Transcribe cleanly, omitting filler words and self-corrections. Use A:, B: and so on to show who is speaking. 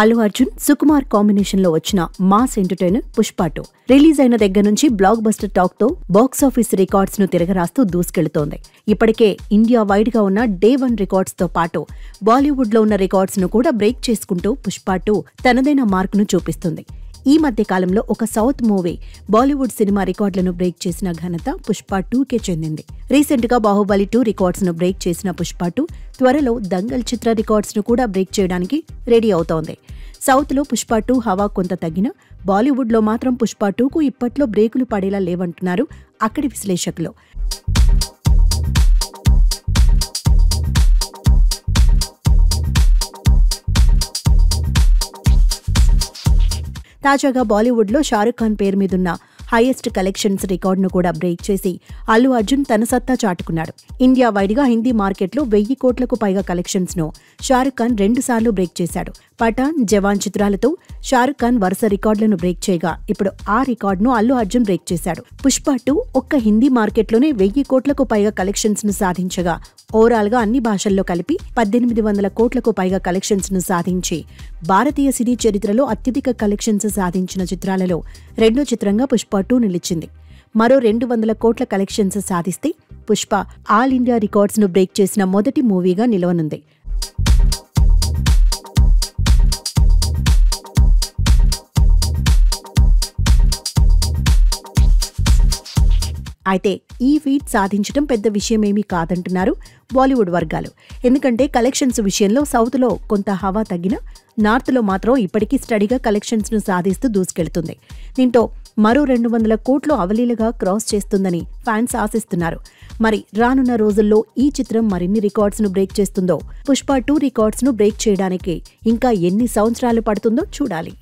A: Allu Arjun Sukumar combination లో వచ్చిన mass entertainer Pushpa 2 release అయిన దగ్గర నుంచి బ్లాక్ బస్టర్ టాక్ తో బాక్సాఫీస్ రికార్డ్స్ ను తిరగరాస్తూ దూసుకెళ్తోంది. ఇప్పటికే ఇండియా వైడ్ గా ఉన్న డే 1 రికార్డ్స్ తో పాటు బాలీవుడ్ లో ఉన్న రికార్డ్స్ ను కూడా బ్రేక్ చేసుకుంటూ పుష్ప 2 తనదైన మార్కును చూపిస్తుంది. ఈ మధ్య కాలంలో ఒక సౌత్ మూవీ బాలీవుడ్ సినిమా రికార్డులను బ్రేక్ చేసిన ఘనత పుష్ప 2కే చెందింది. రీసెంట్ గా బాహుబలి 2 రికార్డ్స్ ను బ్రేక్ చేసిన పుష్ప 2 త్వరలో దంగల్ చిత్ర రికార్డ్స్ ను కూడా బ్రేక్ చేయడానికి రెడీ అవుతోంది. సౌత్ లో పుష్ప 2 హవా కొంత తగ్గినా బాలీవుడ్ లో మాత్రం పుష్ప 2కు ఇప్పట్లో బ్రేకులు పడేలా లేవంటున్నారు అక్కడి విశ్లేషకులు. తాజాగా బాలీవుడ్ లో షారుఖ్ ఖాన్ పేరు మీదున్న హైయెస్ట్ కలెక్షన్స్ రికార్డును కూడా బ్రేక్ చేసి అల్లు అర్జున్ తన సత్తా చాటుకున్నాడు. ఇండియా వైడ్ గా హిందీ మార్కెట్లో 1000 కోట్లకు పైగా కలెక్షన్స్ ను షారుఖ్ ఖాన్ 2 సార్లు బ్రేక్ చేశాడు. పఠాన్, జవాన్ చిత్రాలతో షారుఖ్ ఖాన్ వరుస రికార్డులను బ్రేక్ చేయగా ఇప్పుడు ఆ రికార్డును అల్లు అర్జున్ బ్రేక్ చేశాడు. పుష్ప 2 ఒక్క హిందీ మార్కెట్లోనే 1000 కోట్లకు పైగా కలెక్షన్స్ ను సాధించగా ఓవరాల్ గా అన్ని భాషల్లో కలిపి 1800 కోట్లకు పైగా కలెక్షన్స్ ను సాధించి భారతీయ సినీ చరిత్రలో అత్యధిక కలెక్షన్స్ సాధించిన చిత్రాలలో రెండో చిత్రంగా పుష్ప 2 నిలిచింది. మరో 200 కోట్ల కలెక్షన్స్ సాధిస్తే పుష్ప ఆల్ ఇండియా రికార్డ్స్ ను బ్రేక్ చేసిన మొదటి మూవీగా నిలవనుంది. అయితే ఈ ఫీట్ సాధించడం పెద్ద విషయమేమీ కాదంటున్నారు బాలీవుడ్ వర్గాలు. ఎందుకంటే కలెక్షన్స్ విషయంలో సౌత్ లో కొంత హవా తగ్గినా నార్త్ లో మాత్రం ఇప్పటికీ స్టడీగా కలెక్షన్స్ ను సాధిస్తూ దూసుకెళ్తుంది. దీంతో మరో 200 కోట్లు అవలీలగా క్రాస్ చేస్తుందని ఫ్యాన్స్ ఆశిస్తున్నారు. మరి రానున్న రోజుల్లో ఈ చిత్రం మరిన్ని రికార్డ్స్ ను బ్రేక్ చేస్తుందో, పుష్ప 2 రికార్డ్స్ ను బ్రేక్ చేయడానికి ఇంకా ఎన్ని సంవత్సరాలు పడుతుందో చూడాలి.